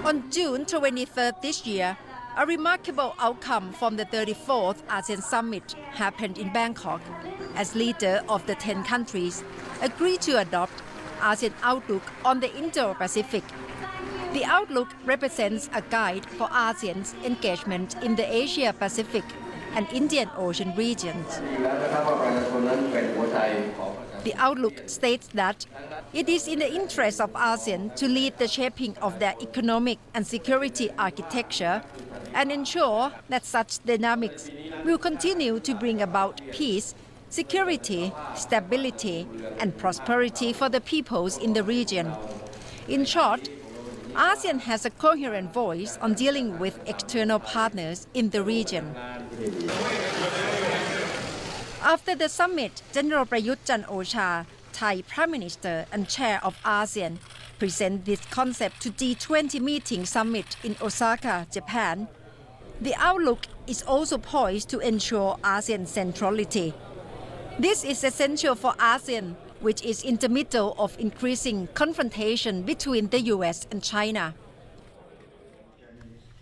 On June 23rd this year, a remarkable outcome from the 34th ASEAN Summit happened in Bangkok as leaders of the 10 countries agreed to adopt ASEAN Outlook on the Indo-Pacific. The Outlook represents a guide for ASEAN's engagement in the Asia-Pacific and Indian Ocean regions. The Outlook states that it is in the interest of ASEAN to lead the shaping of their economic and security architecture and ensure that such dynamics will continue to bring about peace, security, stability, and prosperity for the peoples in the region. In short, ASEAN has a coherent voice on dealing with external partners in the region. After the summit, General Prayut Chan-o-cha, Thai Prime Minister and Chair of ASEAN, presented this concept to G20 meeting summit in Osaka, Japan. The outlook is also poised to ensure ASEAN centrality. This is essential for ASEAN, which is in the middle of increasing confrontation between the US and China.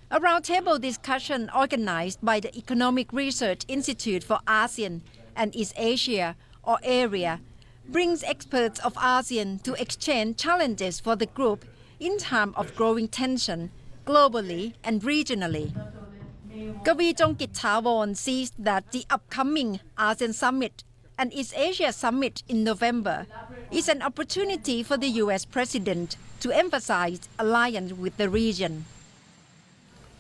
A roundtable discussion organized by the Economic Research Institute for ASEAN and East Asia, or AREA, brings experts of ASEAN to exchange challenges for the group in time of growing tension globally and regionally. Kavi Jongkit Thawon sees that the upcoming ASEAN Summit and East Asia Summit in November is an opportunity for the US President to emphasize alliance with the region.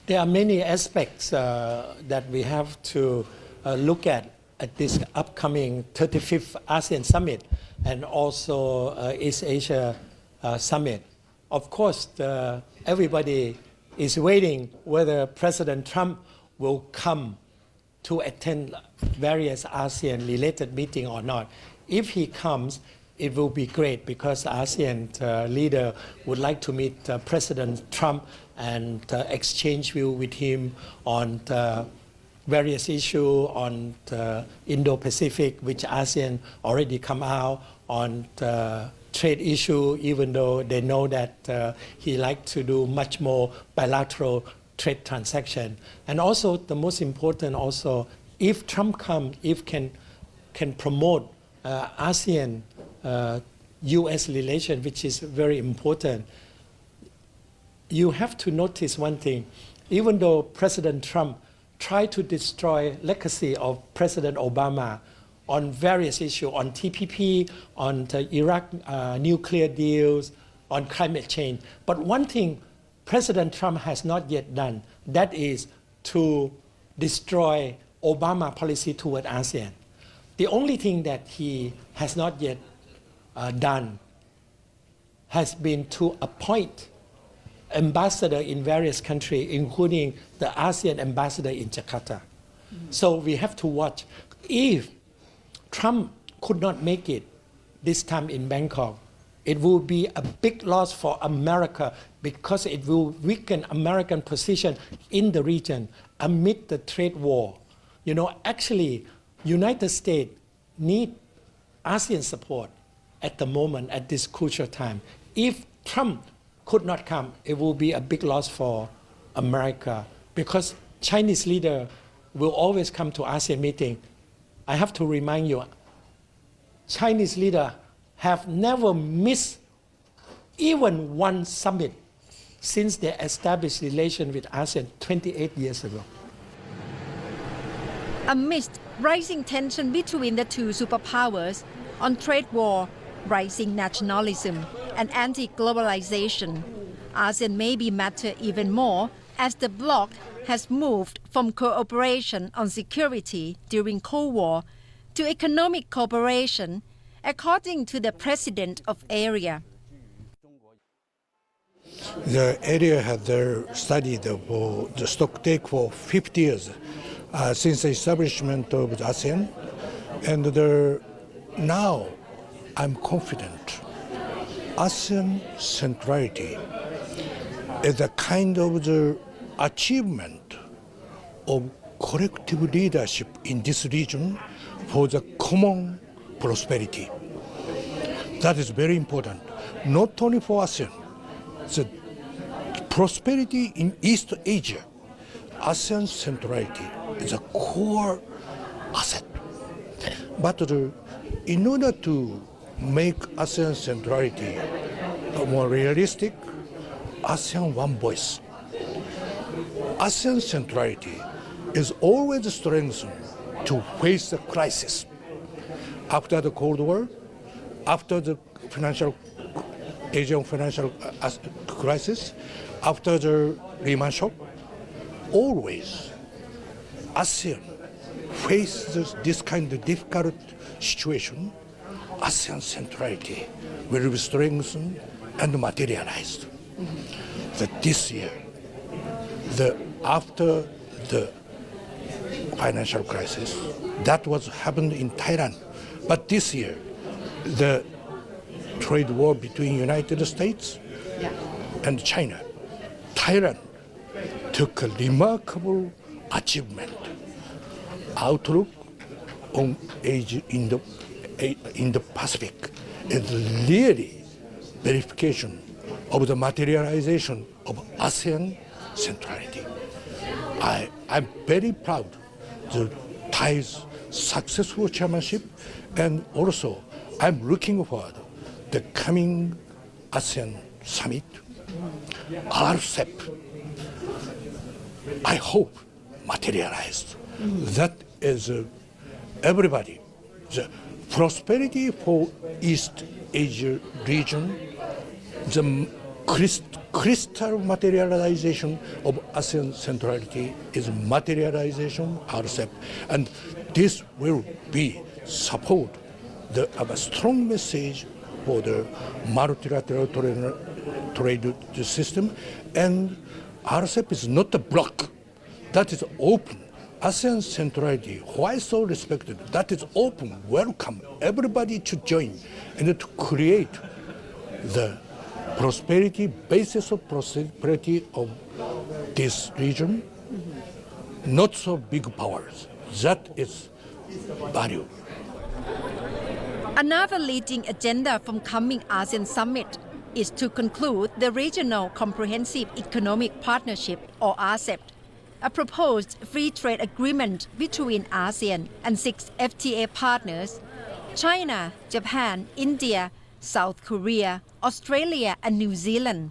There are many aspects that we have to look at this upcoming 35th ASEAN Summit and also East Asia Summit. Of course, everybody is waiting whether President Trump will come to attend various ASEAN-related meetings or not. If he comes, it will be great because ASEAN leader would like to meet President Trump and exchange view with him on various issues on the Indo-Pacific, which ASEAN already come out on the trade issue, even though they know that he likes to do much more bilateral trade transaction. And also the most important also, if Trump comes, if can promote ASEAN US relation, which is very important. You have to notice one thing, even though President Trump tried to destroy legacy of President Obama on various issues, on TPP, on the Iraq nuclear deals, on climate change. But one thing President Trump has not yet done, that is to destroy Obama policy toward ASEAN. The only thing that he has not yet done has been to appoint ambassador in various countries, including the ASEAN ambassador in Jakarta. So we have to watch. If Trump could not make it this time in Bangkok, it will be a big loss for America because it will weaken American position in the region amid the trade war. You know, actually, United States need ASEAN support at the moment, at this crucial time. If Trump could not come, it will be a big loss for America because Chinese leader will always come to ASEAN meeting. I have to remind you, Chinese leader have never missed even one summit since they established relation with ASEAN 28 years ago. Amidst rising tension between the two superpowers on trade war, rising nationalism, and anti-globalization, ASEAN maybe matter even more as the bloc has moved from cooperation on security during Cold War to economic cooperation, according to the president of AREA. The area had studied the stock take for 50 years since the establishment of the ASEAN, and now I'm confident ASEAN Centrality is a kind of the achievement of collective leadership in this region for the common prosperity. That is very important, not only for ASEAN. The prosperity in East Asia, ASEAN Centrality is a core asset. But in order to make ASEAN Centrality more realistic, ASEAN One Voice. ASEAN Centrality is always strengthened to face the crisis. After the Cold War, after the Asian financial crisis, after the Lehman shock, always ASEAN faces this kind of difficult situation. ASEAN Centrality will be strengthened and materialized. That this year, after the financial crisis, that was happened in Thailand. But this year, the trade war between United States and China, Thailand took a remarkable achievement. Outlook on Asia in the Pacific is really verification of the materialization of ASEAN Centrality. I'm very proud of Thai's successful chairmanship, and also I'm looking forward to the coming ASEAN summit, RCEP. I hope materialized. That is everybody. The prosperity for East Asia region, the crystal materialization of ASEAN Centrality is materialization RCEP, and this will be support a strong message for the multilateral trade system, and RCEP is not a block, that is open. ASEAN Centrality, why so respected? That is open, welcome everybody to join and to create the prosperity, basis of prosperity of this region, not so big powers. That is value. Another leading agenda from coming ASEAN Summit is to conclude the Regional Comprehensive Economic Partnership, or RCEP, a proposed free trade agreement between ASEAN and 6 FTA partners: China, Japan, India, South Korea, Australia, and New Zealand.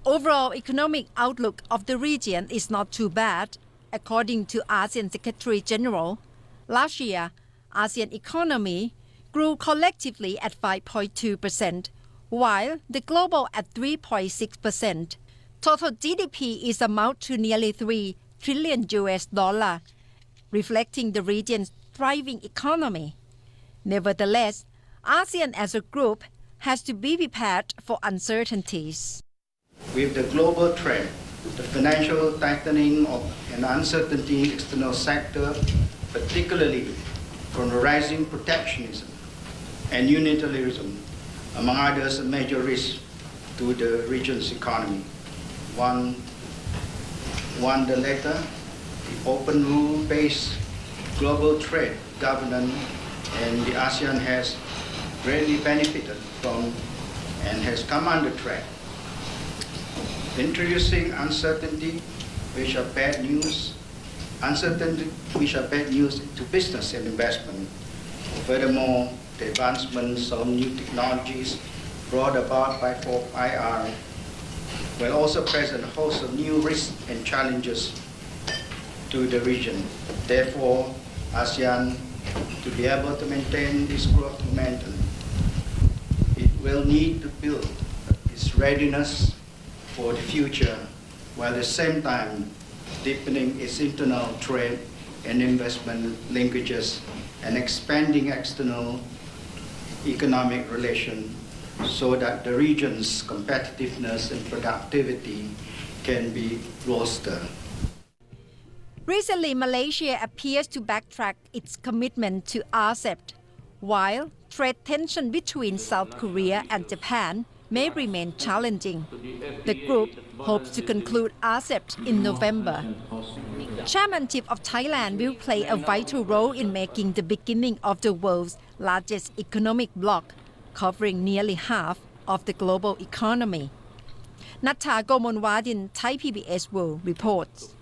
Overall economic outlook of the region is not too bad, according to ASEAN Secretary General. Last year, ASEAN economy grew collectively at 5.2%, while the global at 3.6%. Total GDP is amount to nearly $3 trillion, reflecting the region's thriving economy. Nevertheless, ASEAN as a group has to be prepared for uncertainties. With the global trend, the financial tightening of an uncertainty external sector, particularly from the rising protectionism and unilateralism, among others, a major risk to the region's economy. One, the latter, the open rule-based global trade governance, and the ASEAN has greatly benefited from and has come under threat. Introducing uncertainty, which are bad news, to business and investment. Furthermore, the advancements of new technologies brought about by IR will also present a host of new risks and challenges to the region. Therefore, ASEAN, to be able to maintain this growth momentum, it will need to build its readiness for the future, while at the same time deepening its internal trade and investment linkages and expanding external economic relations so that the region's competitiveness and productivity can be bolstered. Recently, Malaysia appears to backtrack its commitment to RCEP, while trade tension between South Korea and Japan may remain challenging. The group hopes to conclude RCEP in November. Chairmanship of Thailand will play a vital role in making the beginning of the world's largest economic bloc, covering nearly half of the global economy. Natha Gomolwadin, Thai PBS World reports.